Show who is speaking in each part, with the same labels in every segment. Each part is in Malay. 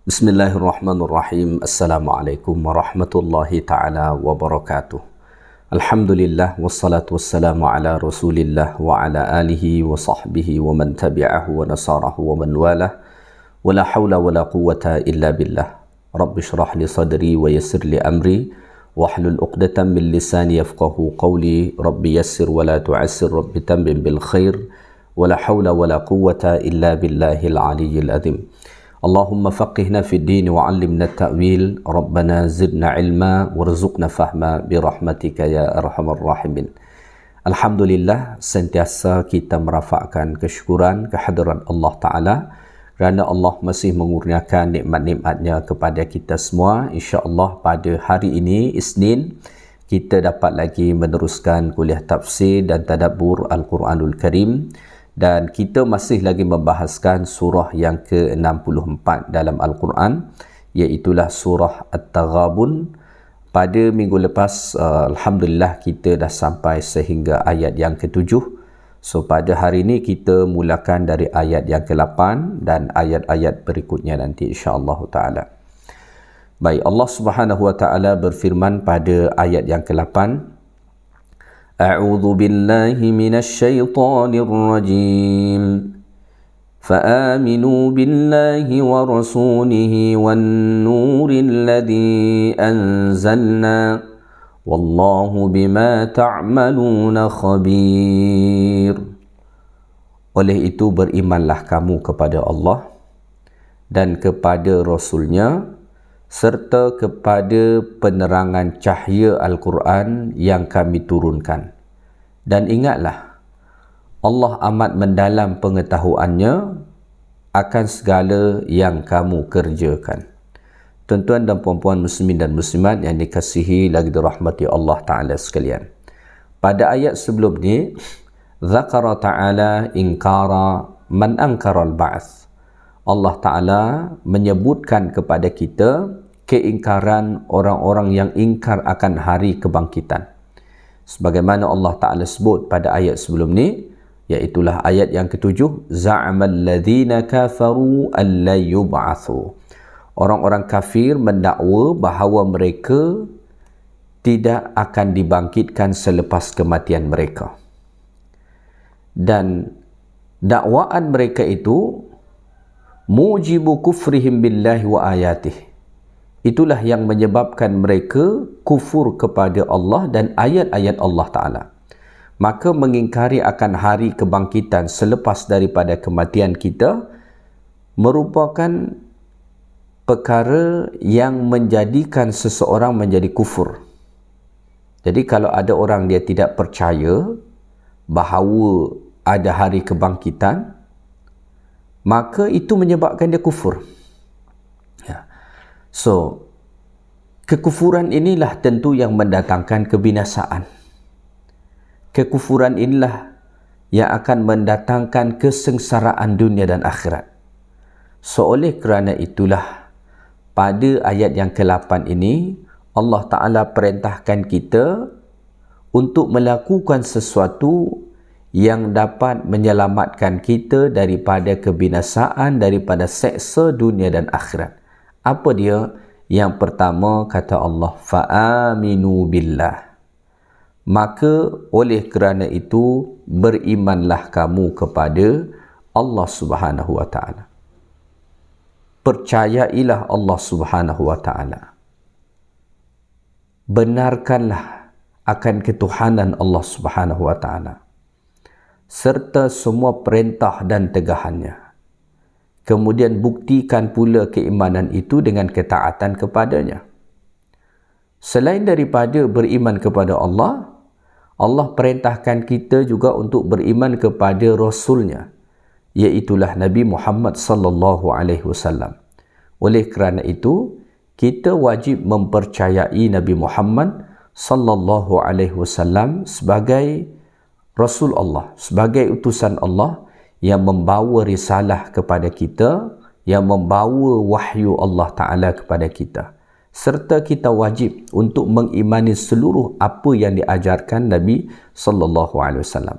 Speaker 1: Bismillahirrahmanirrahim. Assalamualaikum warahmatullahi ta'ala wabarakatuh. Alhamdulillah wassalatu wassalamu ala Rasulillah wa ala alihi wa sahbihi wa man tabi'ahu wa nasarahu wa man walah. Wa la hawla wa la quwwata illa billah. Rabbi shrah li sadri wa yassir li amri wahlul 'uqdatam min lisani yafqahu qawli. Rabbi yassir wa la tu'assir, Rabbi tammim bil khair. Wa la hawla wa la quwwata illa billahil aliyyil azim. Allahumma faqihna fid din wa 'allimna at-ta'wil. Rabbana zidna ilma warzuqna fahma bi rahmatika ya arhamar rahimin. Alhamdulillah, sentiasa kita merafakkan kesyukuran kehadirat Allah Ta'ala kerana Allah masih mengurniakan nikmat-nikmatnya kepada kita semua. InsyaAllah pada hari ini, Isnin, kita dapat lagi meneruskan kuliah tafsir dan tadabbur Al-Quranul Karim. Dan kita masih lagi membahaskan surah yang ke-64 dalam Al-Quran, iaitulah surah At-Taghabun. Pada minggu lepas, Alhamdulillah kita dah sampai sehingga ayat yang ke-7. So pada hari ini kita mulakan dari ayat yang ke-8 dan ayat-ayat berikutnya nanti insya-Allah Ta'ala. Baik, Allah Subhanahu Wa Ta'ala berfirman pada ayat yang ke-8, أعوذ بالله من الشيطان الرجيم فآمنوا بالله ورسوله والنور الذي أنزلنا والله بما تعملون خبير. Oleh itu berimanlah kamu kepada Allah dan kepada Rasulnya serta kepada penerangan cahaya Al-Quran yang kami turunkan. Dan ingatlah, Allah amat mendalam pengetahuannya akan segala yang kamu kerjakan. Tuan-tuan dan puan-puan muslimin dan muslimat yang dikasihi lagi dirahmati Allah Ta'ala sekalian. Pada ayat sebelum ni, Zakara Ta'ala inkara man ankara al-ba'ath. Allah Ta'ala menyebutkan kepada kita keingkaran orang-orang yang ingkar akan hari kebangkitan. Sebagaimana Allah Ta'ala sebut pada ayat sebelum ni, iaitulah ayat yang ke-7, Za'amal ladhina kafaru an la yub'athu. Orang-orang kafir mendakwa bahawa mereka tidak akan dibangkitkan selepas kematian mereka. Dan dakwaan mereka itu mujibu kufrihim billahi wa ayatih. Itulah yang menyebabkan mereka kufur kepada Allah dan ayat-ayat Allah Ta'ala. Maka mengingkari akan hari kebangkitan selepas daripada kematian kita merupakan perkara yang menjadikan seseorang menjadi kufur. Jadi kalau ada orang dia tidak percaya bahawa ada hari kebangkitan, maka itu menyebabkan dia kufur. Ya. So, kekufuran inilah tentu yang mendatangkan kebinasaan. Kekufuran inilah yang akan mendatangkan kesengsaraan dunia dan akhirat. So, oleh kerana itulah, pada ayat yang ke-8 ini, Allah Ta'ala perintahkan kita untuk melakukan sesuatu yang dapat menyelamatkan kita daripada kebinasaan, daripada seksa dunia dan akhirat. Apa dia? Yang pertama kata Allah, fa'aminu billah. Maka oleh kerana itu berimanlah kamu kepada Allah Subhanahu Wa Ta'ala. Percayailah Allah Subhanahu Wa Ta'ala. Benarkanlah akan ketuhanan Allah Subhanahu Wa Ta'ala serta semua perintah dan tegahannya. Kemudian buktikan pula keimanan itu dengan ketaatan kepadanya. Selain daripada beriman kepada Allah, Allah perintahkan kita juga untuk beriman kepada Rasulnya, iaitulah Nabi Muhammad sallallahu alaihi wasallam. Oleh kerana itu, kita wajib mempercayai Nabi Muhammad sallallahu alaihi wasallam sebagai Rasul Allah, sebagai utusan Allah yang membawa risalah kepada kita, yang membawa wahyu Allah Ta'ala kepada kita. Serta kita wajib untuk mengimani seluruh apa yang diajarkan Nabi sallallahu alaihi wasallam.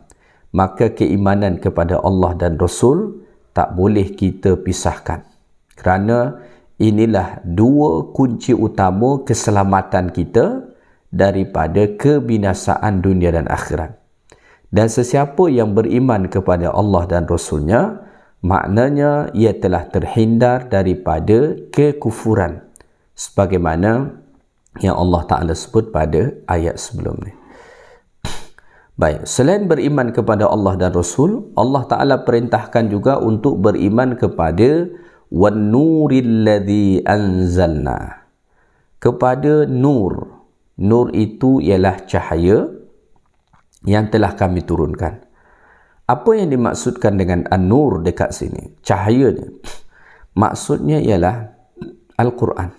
Speaker 1: Maka keimanan kepada Allah dan Rasul tak boleh kita pisahkan. Kerana inilah dua kunci utama keselamatan kita daripada kebinasaan dunia dan akhirat. Dan sesiapa yang beriman kepada Allah dan Rasulnya, maknanya ia telah terhindar daripada kekufuran, sebagaimana yang Allah Ta'ala sebut pada ayat sebelum ni. Baik, selain beriman kepada Allah dan Rasul, Allah Ta'ala perintahkan juga untuk beriman kepada wan nuril ladzi anzalna, kepada nur. Nur itu ialah cahaya yang telah kami turunkan. Apa yang dimaksudkan dengan an-nur dekat sini? Cahaya ni. Maksudnya ialah Al-Quran.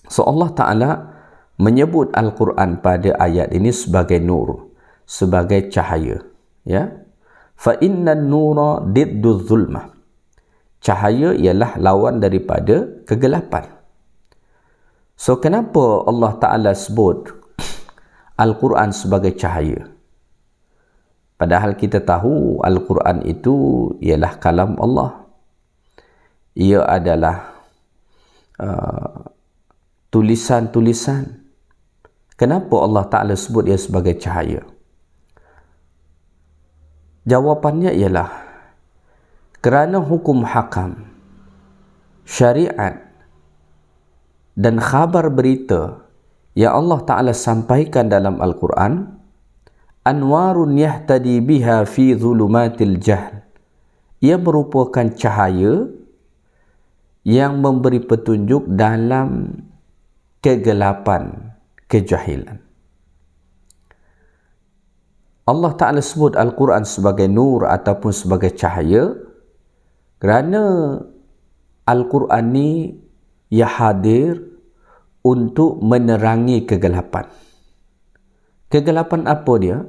Speaker 1: So Allah Ta'ala menyebut Al-Quran pada ayat ini sebagai nur, sebagai cahaya. Ya? Fa innan nura diddu zulmah. Cahaya ialah lawan daripada kegelapan. So kenapa Allah Ta'ala sebut Al-Quran sebagai cahaya? Padahal kita tahu Al-Quran itu ialah kalam Allah. Ia adalah tulisan-tulisan. Kenapa Allah Ta'ala sebut ia sebagai cahaya? Jawapannya ialah kerana hukum hakam, syariat dan khabar berita yang Allah Ta'ala sampaikan dalam Al-Quran, anwarun yahtadi biha fi zulumatil jahl. Ia merupakan cahaya yang memberi petunjuk dalam kegelapan kejahilan. Allah Ta'ala sebut Al-Quran sebagai nur ataupun sebagai cahaya kerana Al-Quran ni ia hadir untuk menerangi kegelapan. Kegelapan apa dia?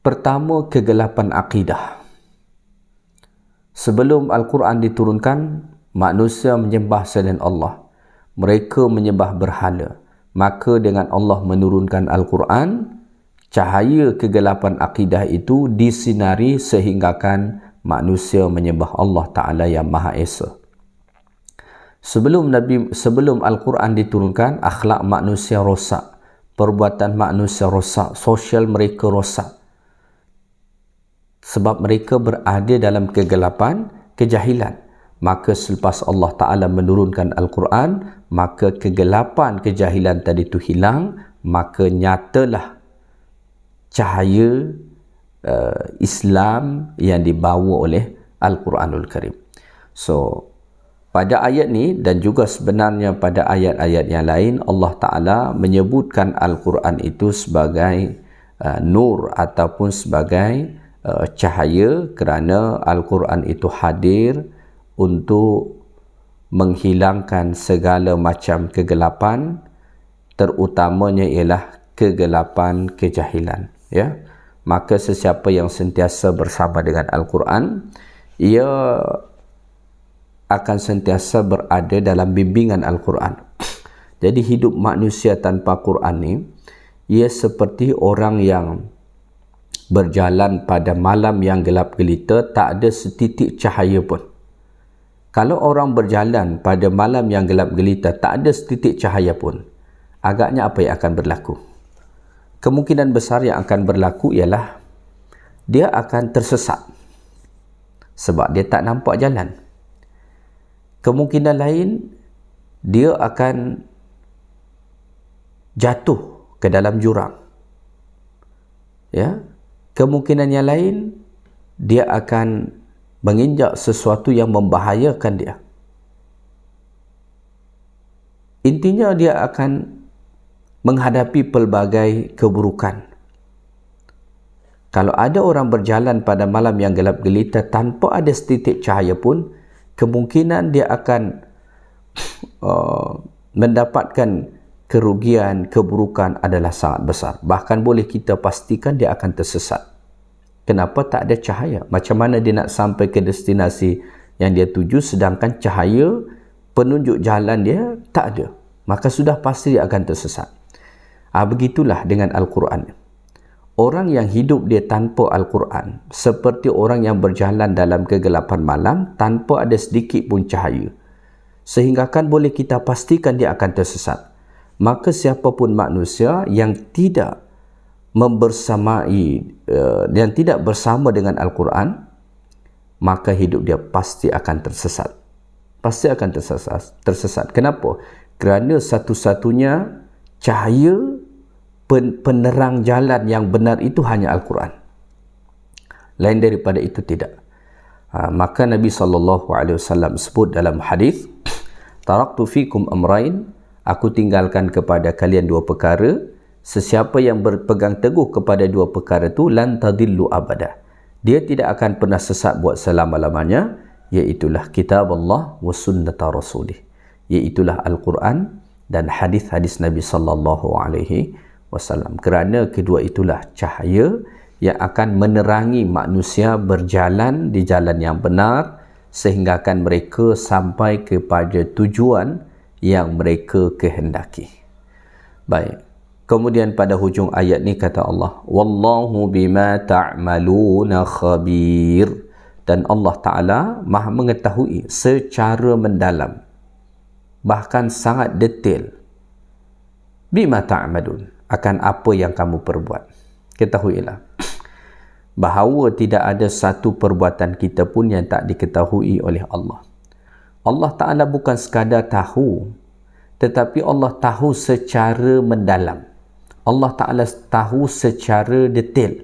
Speaker 1: Pertama, kegelapan akidah. Sebelum Al-Quran diturunkan, manusia menyembah selain Allah. Mereka menyembah berhala. Maka dengan Allah menurunkan Al-Quran, cahaya kegelapan akidah itu disinari sehinggakan manusia menyembah Allah Ta'ala yang Maha Esa. Sebelum Al-Quran diturunkan, akhlak manusia rosak, perbuatan manusia rosak, sosial mereka rosak. Sebab mereka berada dalam kegelapan kejahilan. Maka selepas Allah Ta'ala menurunkan Al-Quran, maka kegelapan kejahilan tadi itu hilang, maka nyatalah cahaya Islam yang dibawa oleh Al-Quranul Karim. So, pada ayat ni dan juga sebenarnya pada ayat-ayat yang lain, Allah Ta'ala menyebutkan Al-Quran itu sebagai nur ataupun sebagai cahaya kerana Al-Quran itu hadir untuk menghilangkan segala macam kegelapan, terutamanya ialah kegelapan kejahilan. Ya? Maka sesiapa yang sentiasa bersama dengan Al-Quran, ia akan sentiasa berada dalam bimbingan Al-Quran. Jadi hidup manusia tanpa Quran ni, ia seperti orang yang berjalan pada malam yang gelap gelita, tak ada setitik cahaya pun. Kalau orang berjalan pada malam yang gelap gelita, tak ada setitik cahaya pun, agaknya apa yang akan berlaku? Kemungkinan besar yang akan berlaku ialah dia akan tersesat sebab dia tak nampak jalan. Kemungkinan lain, dia akan jatuh ke dalam jurang. Ya. Kemungkinan yang lain, dia akan menginjak sesuatu yang membahayakan dia. Intinya dia akan menghadapi pelbagai keburukan. Kalau ada orang berjalan pada malam yang gelap gelita tanpa ada setitik cahaya pun, kemungkinan dia akan mendapatkan kerugian, keburukan adalah sangat besar. Bahkan boleh kita pastikan dia akan tersesat. Kenapa? Tak ada cahaya. Macam mana dia nak sampai ke destinasi yang dia tuju sedangkan cahaya penunjuk jalan dia tak ada? Maka sudah pasti dia akan tersesat. Begitulah dengan Al-Quran. Orang yang hidup dia tanpa Al-Quran seperti orang yang berjalan dalam kegelapan malam tanpa ada sedikit pun cahaya. sehingga kan boleh kita pastikan dia akan tersesat. Maka siapapun manusia yang tidak yang tidak bersama dengan Al-Quran, maka hidup dia pasti akan tersesat. Pasti akan tersesat. Kenapa? Kerana satu-satunya cahaya penerang jalan yang benar itu hanya Al-Quran. Lain daripada itu tidak. Maka Nabi SAW sebut dalam hadis, taraktu fikum amrain, aku tinggalkan kepada kalian dua perkara, sesiapa yang berpegang teguh kepada dua perkara itu lan tadillu abada, dia tidak akan pernah sesat buat selama-lamanya, iaitulah kitab Allah wa sunnata rasulih, iaitulah Al-Quran dan hadis-hadis Nabi SAW. Kerana kedua itulah cahaya yang akan menerangi manusia berjalan di jalan yang benar, sehingga akan mereka sampai kepada tujuan yang mereka kehendaki. Baik. Kemudian pada hujung ayat ni kata Allah, wallahu bima ta'maluna khabir, dan Allah Ta'ala maha mengetahui secara mendalam, bahkan sangat detail, bima ta'malun, akan apa yang kamu perbuat. Ketahuilah bahawa tidak ada satu perbuatan kita pun yang tak diketahui oleh Allah. Allah Ta'ala bukan sekadar tahu, tetapi Allah tahu secara mendalam. Allah Ta'ala tahu secara detail.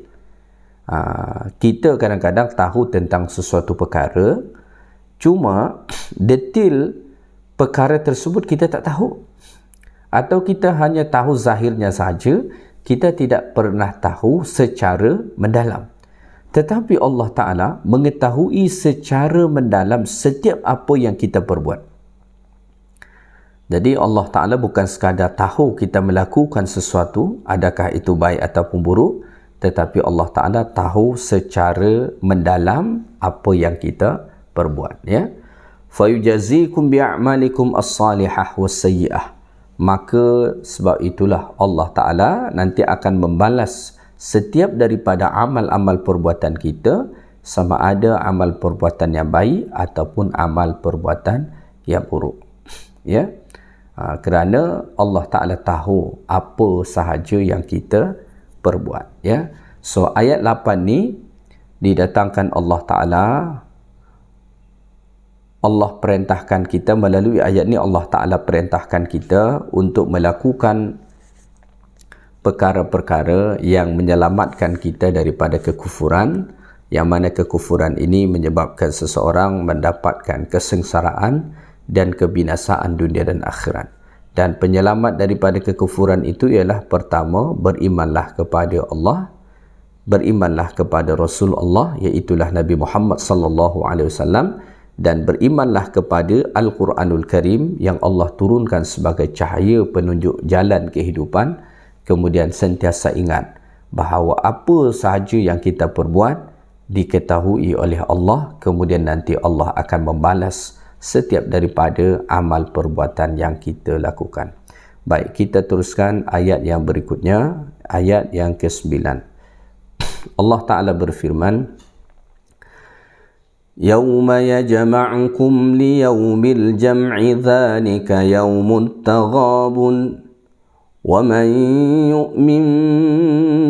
Speaker 1: Kita kadang-kadang tahu tentang sesuatu perkara, cuma detail perkara tersebut kita tak tahu. Atau kita hanya tahu zahirnya saja, kita tidak pernah tahu secara mendalam. Tetapi Allah Ta'ala mengetahui secara mendalam setiap apa yang kita perbuat. Jadi Allah Ta'ala bukan sekadar tahu kita melakukan sesuatu, adakah itu baik ataupun buruk, tetapi Allah Ta'ala tahu secara mendalam apa yang kita perbuat. Ya? فَيُجَزِيكُمْ بِأَعْمَالِكُمْ الصَّالِحَةِ وَالسَّيِّئَةِ, maka sebab itulah Allah Ta'ala nanti akan membalas setiap daripada amal-amal perbuatan kita, sama ada amal perbuatan yang baik ataupun amal perbuatan yang buruk. Ya, kerana Allah Ta'ala tahu apa sahaja yang kita perbuat. Ya, so ayat 8 ni didatangkan Allah Ta'ala, Allah perintahkan kita melalui ayat ni, Allah Ta'ala perintahkan kita untuk melakukan perkara-perkara yang menyelamatkan kita daripada kekufuran, yang mana kekufuran ini menyebabkan seseorang mendapatkan kesengsaraan dan kebinasaan dunia dan akhirat. Dan penyelamat daripada kekufuran itu ialah, pertama, berimanlah kepada Allah, berimanlah kepada Rasul Allah, iaitulah Nabi Muhammad SAW, dan berimanlah kepada Al-Quranul Karim yang Allah turunkan sebagai cahaya penunjuk jalan kehidupan. Kemudian sentiasa ingat bahawa apa sahaja yang kita perbuat diketahui oleh Allah, kemudian nanti Allah akan membalas setiap daripada amal perbuatan yang kita lakukan. Baik, kita teruskan ayat yang berikutnya, ayat yang ke-9. Allah Ta'ala berfirman, Yawma yajma'ukum liyawmil jam'i dhalika yawmut taghabun وَمَنْ يُؤْمِنْ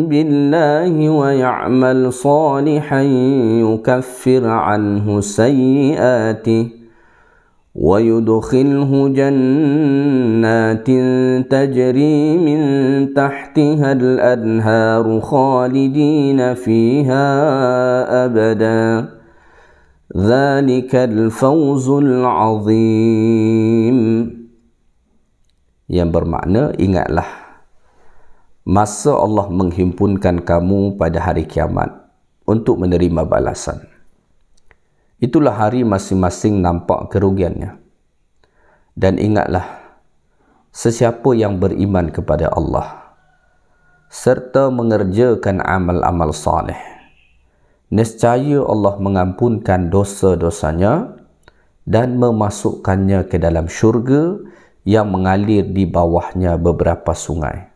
Speaker 1: بِاللَّهِ وَيَعْمَلْ صَالِحًا يُكَفِّرْ عَنْهُ سَيِّئَاتِهِ وَيُدْخِلْهُ جَنَّاتٍ تَجْرِي مِنْ تَحْتِهَا الْأَنْهَارُ خَالِدِينَ فِيهَا أَبَدًا ذَلِكَ الْفَوْزُ الْعَظِيمُ, yang bermakna, ingatlah masa Allah menghimpunkan kamu pada hari kiamat untuk menerima balasan. Itulah hari masing-masing nampak kerugiannya. Dan ingatlah, sesiapa yang beriman kepada Allah serta mengerjakan amal-amal saleh, nescaya Allah mengampunkan dosa-dosanya dan memasukkannya ke dalam syurga yang mengalir di bawahnya beberapa sungai.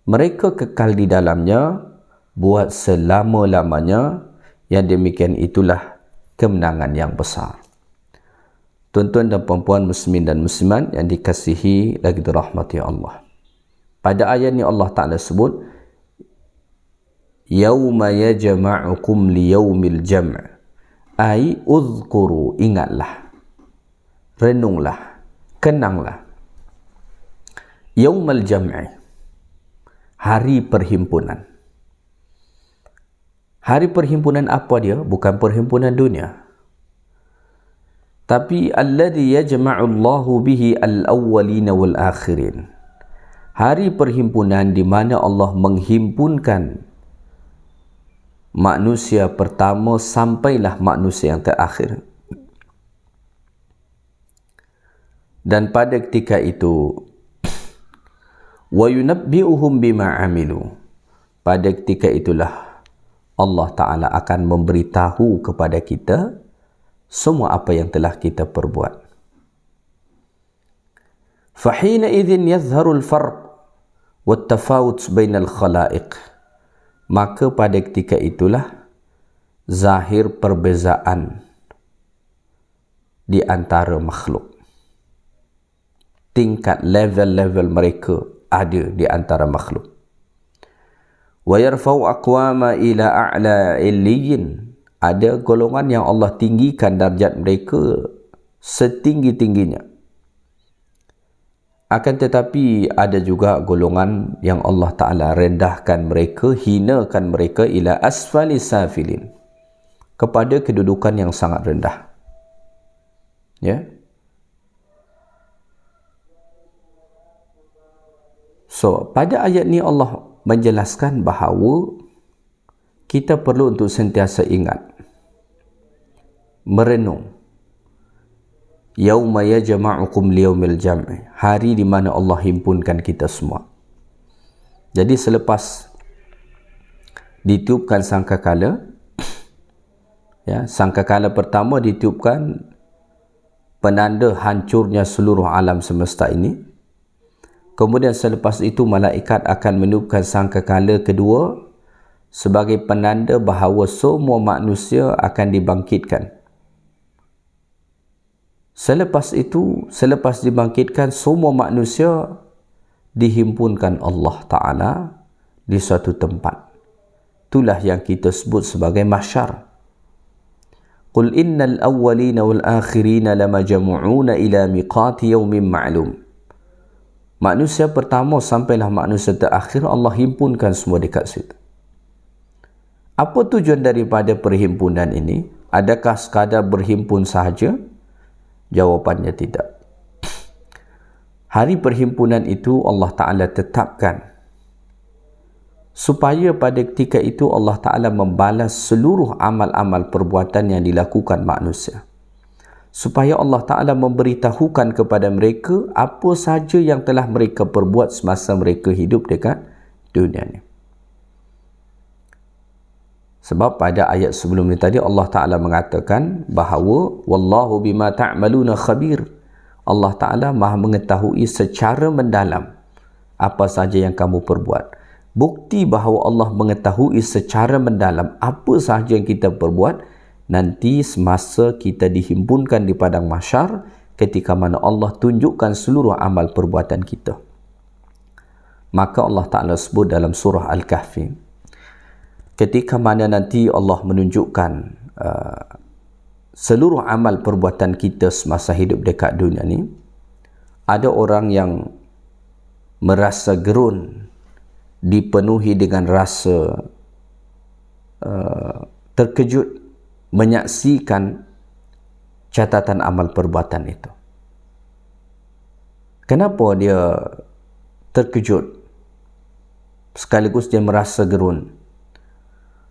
Speaker 1: Mereka kekal di dalamnya buat selama-lamanya. Yang demikian itulah kemenangan yang besar. Tuan-tuan dan puan-puan muslimin dan muslimat yang dikasihi lagi dirahmati Allah. Pada ayat ni Allah Ta'ala sebut, Yawma yajma'ukum liyaumil jam' ay uzkuru, ingatlah, renunglah, kenanglah. Yaumal jam'i, hari perhimpunan. Hari perhimpunan apa dia? Bukan perhimpunan dunia. Tapi alladhi yajma'u Allahu bihi al-awwalina wal-akhirin. Hari perhimpunan di mana Allah menghimpunkan manusia pertama sampailah manusia yang terakhir. Dan pada ketika itu, wa yunabbi'uhum bima 'amilu. Pada ketika itulah Allah Ta'ala akan memberitahu kepada kita semua apa yang telah kita perbuat. Fahina idzin yazharul farq wat tafawut bainal khalaiq. Maka pada ketika itulah zahir perbezaan di antara makhluk. Tingkat level-level mereka ada di antara makhluk. Wa yarfa'u aqwama ila a'la illiyin. Ada golongan yang Allah tinggikan darjat mereka setinggi-tingginya. Akan tetapi ada juga golongan yang Allah Ta'ala rendahkan mereka, hinakan mereka ila asfali safilin, kepada kedudukan yang sangat rendah. Ya. So, pada ayat ni Allah menjelaskan bahawa kita perlu untuk sentiasa ingat, merenung. Yauma yajma'ukum liyaumil jam'i, hari di mana Allah himpunkan kita semua. Jadi selepas ditiupkan sangkakala, ya, sangkakala pertama ditiupkan penanda hancurnya seluruh alam semesta ini. Kemudian selepas itu malaikat akan meniupkan sangkakala kedua sebagai penanda bahawa semua manusia akan dibangkitkan. Selepas itu, selepas dibangkitkan, semua manusia dihimpunkan Allah Ta'ala di suatu tempat. Itulah yang kita sebut sebagai mahsyar. Qul innal awwalina wal akhirina lamajmu'una ila miqati yawmin ma'lum. Manusia pertama sampailah manusia terakhir, Allah himpunkan semua dekat situ. Apa tujuan daripada perhimpunan ini? Adakah sekadar berhimpun sahaja? Jawapannya tidak. Hari perhimpunan itu Allah Ta'ala tetapkan supaya pada ketika itu Allah Ta'ala membalas seluruh amal-amal perbuatan yang dilakukan manusia. Supaya Allah Ta'ala memberitahukan kepada mereka apa sahaja yang telah mereka perbuat semasa mereka hidup dekat dunia ini. Sebab pada ayat sebelum ini tadi Allah Ta'ala mengatakan bahawa wallahu bima ta'maluna khabir. Allah Ta'ala maha mengetahui secara mendalam apa sahaja yang kamu perbuat. Bukti bahawa Allah mengetahui secara mendalam apa sahaja yang kita perbuat nanti semasa kita dihimpunkan di padang mahsyar, ketika mana Allah tunjukkan seluruh amal perbuatan kita. Maka Allah Ta'ala sebut dalam surah Al-Kahfi, ketika mana nanti Allah menunjukkan seluruh amal perbuatan kita semasa hidup dekat dunia ni, ada orang yang merasa gerun, dipenuhi dengan rasa terkejut menyaksikan catatan amal perbuatan itu. Kenapa dia terkejut sekaligus dia merasa gerun?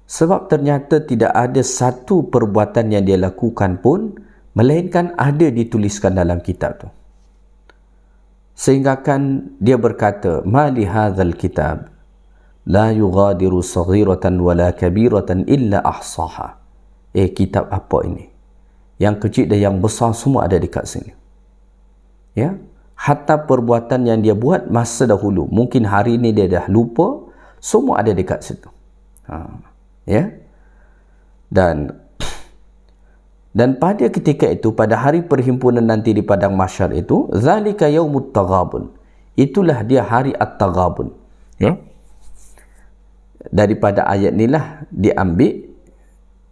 Speaker 1: Sebab ternyata tidak ada satu perbuatan yang dia lakukan pun melainkan ada dituliskan dalam kitab tu. Sehingga kan dia berkata, ma li hadzal kitab la yughadiru saghiratan wala kabiratan illa ahsaha. Kitab apa ini? Yang kecil dan yang besar semua ada dekat sini. Ya, hatta perbuatan yang dia buat masa dahulu, mungkin hari ini dia dah lupa, semua ada dekat situ. Ya. Dan Dan pada ketika itu, pada hari perhimpunan nanti di padang mahsyar itu, zalika yaumut taghabun, itulah dia hari at-taghabun, ya. Daripada ayat inilah diambil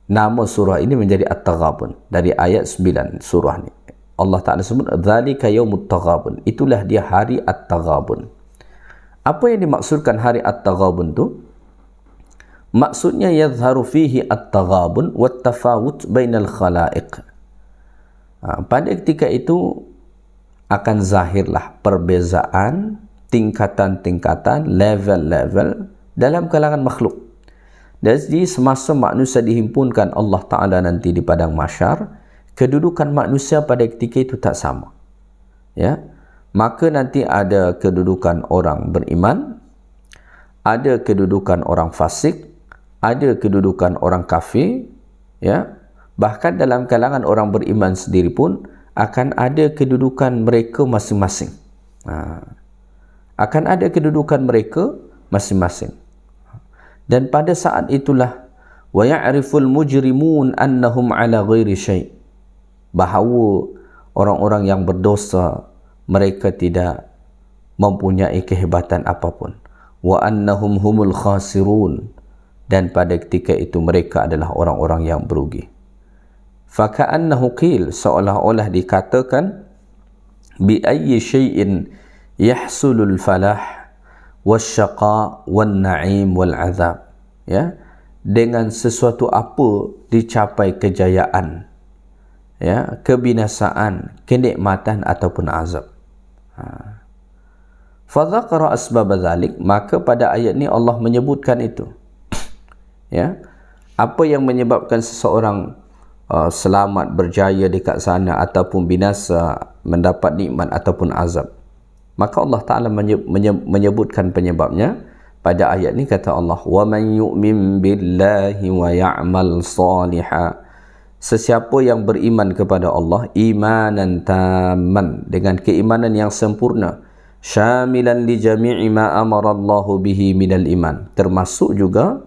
Speaker 1: nama surah ini menjadi at-taghabun, dari ayat 9 surah ni. Allah Ta'ala sebut zalika yaumut taghabun, itulah dia hari at-taghabun. Apa yang dimaksudkan hari at-taghabun tu? Maksudnya yadhharu fihi at-taghabun wat tafawut bainal khalaiq. Pada ketika itu akan zahirlah perbezaan, tingkatan-tingkatan, level-level dalam kalangan makhluk. Jadi semasa manusia dihimpunkan Allah Ta'ala nanti di padang mahsyar, kedudukan manusia pada ketika itu tak sama, ya. Maka nanti ada kedudukan orang beriman, ada kedudukan orang fasik, ada kedudukan orang kafir, ya. Bahkan dalam kalangan orang beriman sendiri pun akan ada kedudukan mereka masing-masing. Akan ada kedudukan mereka masing-masing. Dan pada saat itulah wa ya'riful mujrimun annahum ala ghairi syai', bahawa orang-orang yang berdosa mereka tidak mempunyai kehebatan apapun. Wa annahum humul khasirun, dan pada ketika itu mereka adalah orang-orang yang berugi. Faka'annahu qil, seolah-olah dikatakan, bi ayyi syai'in yahsulul falah wasyaqa wan na'im wal azab, ya, dengan sesuatu apa dicapai kejayaan, ya, kebinasaan, kenikmatan ataupun azab. Fa dzakara asbab dzalik, maka pada ayat ni Allah menyebutkan itu, ya, apa yang menyebabkan seseorang selamat, berjaya dekat sana ataupun binasa, mendapat nikmat ataupun azab. Maka Allah Ta'ala menyebutkan penyebabnya pada ayat ni. Kata Allah, wa man yu'min billahi wa ya'mal salihah, sesiapa yang beriman kepada Allah imanan tamman, dengan keimanan yang sempurna, syamilan li jami'i ma amara Allahu bihi minal iman, termasuk juga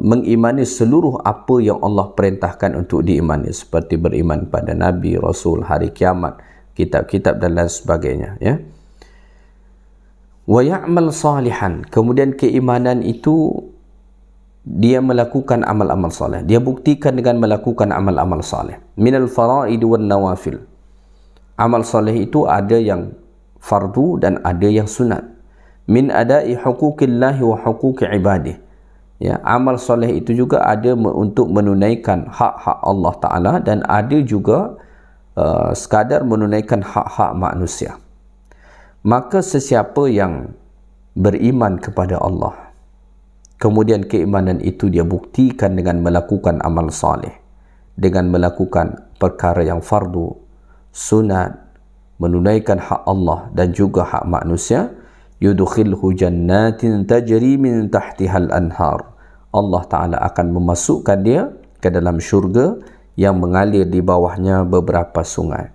Speaker 1: mengimani seluruh apa yang Allah perintahkan untuk diimani, seperti beriman pada Nabi, Rasul, hari kiamat, kitab-kitab dan lain sebagainya, ya. Wa ya'mal salihan, kemudian keimanan itu dia melakukan amal-amal saleh, dia buktikan dengan melakukan amal-amal saleh. Minal faraid wan nawafil, amal saleh itu ada yang fardu dan ada yang sunat. Min ada'i huquqillahi wa huquqi ibadih, ya, amal soleh itu juga ada untuk menunaikan hak-hak Allah Ta'ala, dan ada juga sekadar menunaikan hak-hak manusia. Maka sesiapa yang beriman kepada Allah, kemudian keimanan itu dia buktikan dengan melakukan amal soleh, dengan melakukan perkara yang fardu, sunat, menunaikan hak Allah dan juga hak manusia, yudkhilhu jannatin tajri min tahtihal anhar, Allah Ta'ala akan memasukkan dia ke dalam syurga yang mengalir di bawahnya beberapa sungai.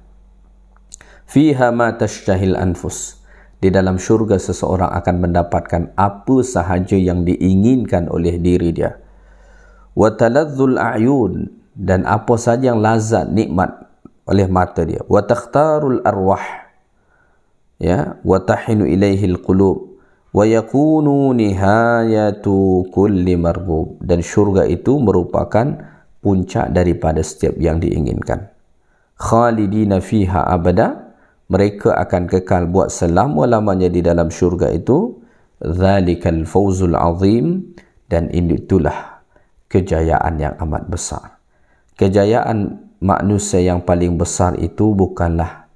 Speaker 1: Fiha ma tashtahil anfus, di dalam syurga seseorang akan mendapatkan apa sahaja yang diinginkan oleh diri dia. Wa taladzul a'yun, dan apa saja yang lazat, nikmat oleh mata dia. Wa takhtarul arwah, ya, wa tahinu ilaihil qulub wa yakunu nihayatu kulli marghub, dan syurga itu merupakan puncak daripada setiap yang diinginkan. Khalidina fiha abada, mereka akan kekal buat selama-lamanya di dalam syurga itu. Zalikal fawzul azim, dan itulah kejayaan yang amat besar. Kejayaan manusia yang paling besar itu bukanlah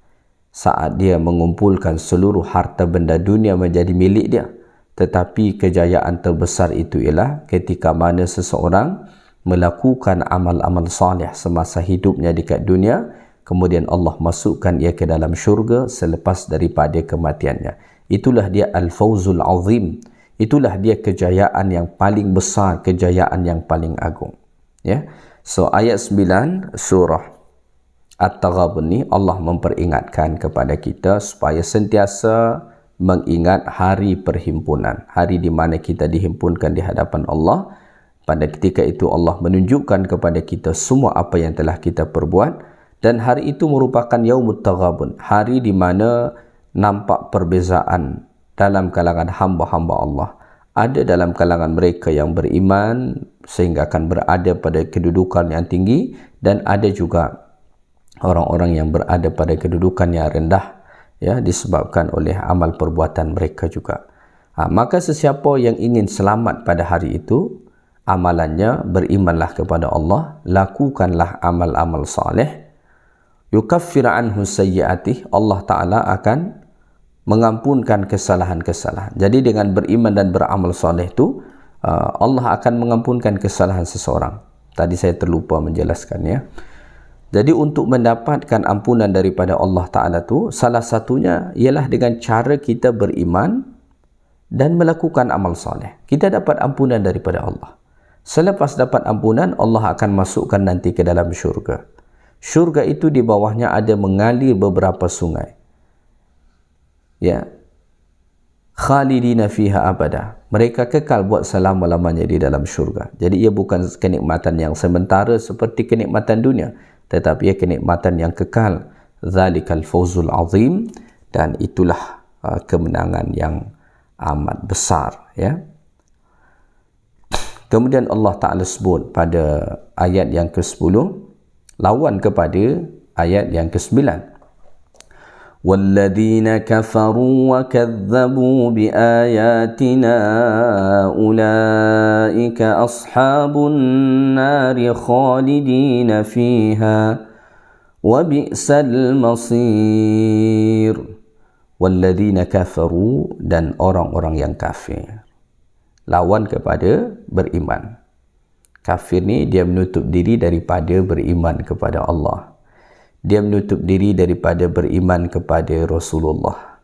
Speaker 1: saat dia mengumpulkan seluruh harta benda dunia menjadi milik dia, tetapi kejayaan terbesar itu ialah ketika mana seseorang melakukan amal-amal salih semasa hidupnya dekat dunia, kemudian Allah masukkan ia ke dalam syurga selepas daripada kematiannya. Itulah dia al-fawzul azim, itulah dia kejayaan yang paling besar, kejayaan yang paling agung, ya. So ayat 9 surah At-Taghabun ni Allah memperingatkan kepada kita supaya sentiasa mengingat hari perhimpunan, hari di mana kita dihimpunkan di hadapan Allah Pada ketika itu Allah menunjukkan kepada kita semua apa yang telah kita perbuat, dan hari itu merupakan yaumut taghabun, hari di mana nampak perbezaan dalam kalangan hamba-hamba Allah. Ada dalam kalangan mereka yang beriman sehingga akan berada pada kedudukan yang tinggi, dan ada juga orang-orang yang berada pada kedudukan yang rendah, ya, disebabkan oleh amal perbuatan mereka juga. Maka sesiapa yang ingin selamat pada hari itu, amalannya berimanlah kepada Allah, lakukanlah amal-amal saleh, yukaffir anhu sayyi'atih, Allah Ta'ala akan mengampunkan kesalahan-kesalahan. Jadi dengan beriman dan beramal saleh itu, Allah akan mengampunkan kesalahan seseorang. Tadi saya terlupa menjelaskannya. Jadi untuk mendapatkan ampunan daripada Allah Ta'ala tu, salah satunya ialah dengan cara kita beriman dan melakukan amal saleh. Kita dapat ampunan daripada Allah. Selepas dapat ampunan, Allah akan masukkan nanti ke dalam syurga. Syurga itu di bawahnya ada mengalir beberapa sungai. Ya. Khalidina fiha abada. Mereka kekal buat selama-lamanya di dalam syurga. Jadi ia bukan kenikmatan yang sementara seperti kenikmatan dunia, tetapi ia kenikmatan yang kekal. Zalikal fawzul azim, dan itulah kemenangan yang amat besar, ya. Kemudian Allah Ta'ala sebut pada ayat yang ke-10 lawan kepada ayat yang ke-9. وَالَّذِينَ كَفَرُوا وَكَذَّبُوا بِآيَاتِنَا أُولَئِكَ أَصْحَابُ النَّارِ خَالِدِينَ فِيهَا وَبِئْسَ الْمَصِيرُ. وَالَّذِينَ كَفَرُوا, dan orang-orang yang kafir. Lawan kepada beriman. Kafir ni dia menutup diri daripada beriman kepada Allah. Dia menutup diri daripada beriman kepada Rasulullah.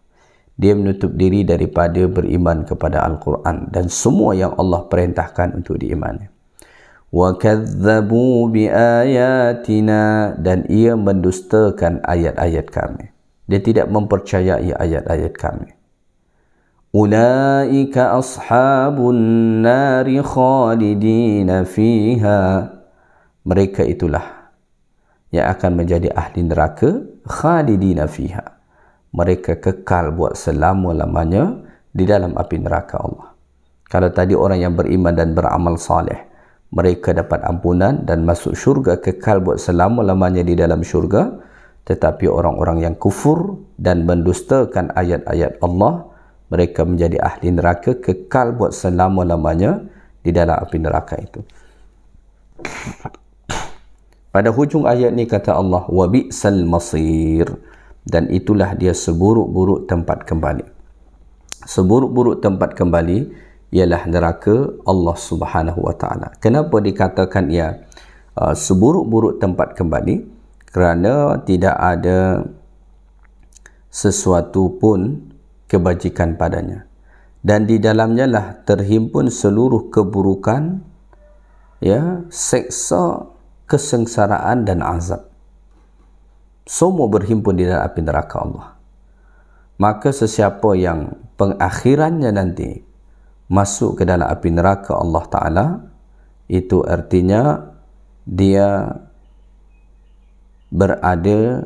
Speaker 1: Dia menutup diri daripada beriman kepada Al-Quran dan semua yang Allah perintahkan untuk diimani. وَكَذَّبُوا بِآيَاتِنَا, dan ia mendustakan ayat-ayat kami. Dia tidak mempercayai ayat-ayat kami. Ulaika ashabun nari khalidina fiha. Mereka itulah yang akan menjadi ahli neraka, khalidina fiha. Mereka kekal buat selama-lamanya di dalam api neraka Allah. Kalau tadi orang yang beriman dan beramal saleh, mereka dapat ampunan dan masuk syurga, kekal buat selama-lamanya di dalam syurga. Tetapi orang-orang yang kufur dan mendustakan ayat-ayat Allah, mereka menjadi ahli neraka, kekal buat selama-lamanya di dalam api neraka itu. Pada hujung ayat ni kata Allah, wa bi'sal masir, dan itulah dia seburuk-buruk tempat kembali. Seburuk-buruk tempat kembali ialah neraka Allah Subhanahu wa taala. Kenapa dikatakan ia seburuk-buruk tempat kembali? Kerana tidak ada sesuatu pun kebajikan padanya, dan di dalamnya lah terhimpun seluruh keburukan, ya, seksa, kesengsaraan dan azab. Semua berhimpun di dalam api neraka Allah. Maka sesiapa yang pengakhirannya nanti masuk ke dalam api neraka Allah Ta'ala, itu artinya dia berada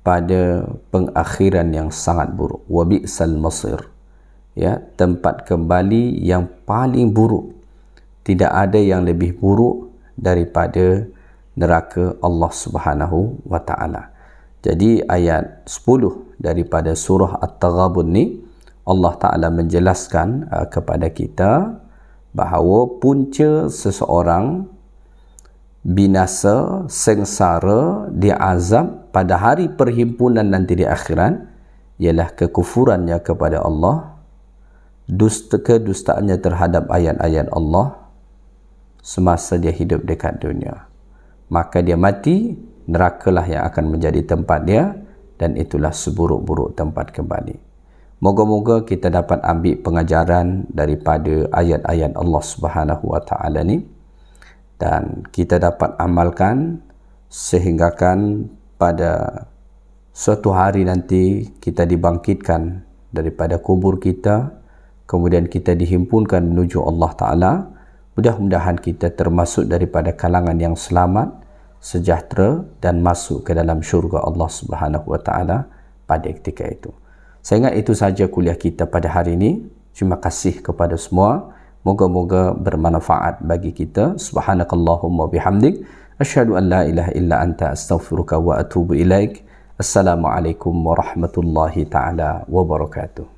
Speaker 1: pada pengakhiran yang sangat buruk. Wa bi'sal masir, ya, tempat kembali yang paling buruk. Tidak ada yang lebih buruk daripada neraka Allah Subhanahu wa taala. Jadi ayat 10 daripada surah At-Taghabun ni, Allah Taala menjelaskan kepada kita bahawa punca seseorang binasa, sengsara, diazab pada hari perhimpunan nanti di akhirat ialah kekufurannya kepada Allah, kedustaannya terhadap ayat-ayat Allah semasa dia hidup dekat dunia. Maka dia mati, nerakalah yang akan menjadi tempat dia, dan itulah seburuk-buruk tempat kembali. Moga-moga kita dapat ambil pengajaran daripada ayat-ayat Allah Subhanahu wa taala ni, dan kita dapat amalkan sehinggakan pada suatu hari nanti kita dibangkitkan daripada kubur kita, kemudian kita dihimpunkan menuju Allah Ta'ala, Mudah-mudahan kita termasuk daripada kalangan yang selamat, sejahtera dan masuk ke dalam syurga Allah Subhanahu wa taala pada ketika itu. Saya ingat itu saja kuliah kita pada hari ini. Terima kasih kepada semua. Moga-moga bermanfaat bagi kita. Subhanakallahumma bihamdik, asyhadu an la ilaha illa anta, astaghfiruka wa atubu ilaik. Assalamualaikum warahmatullahi taala wabarakatuh.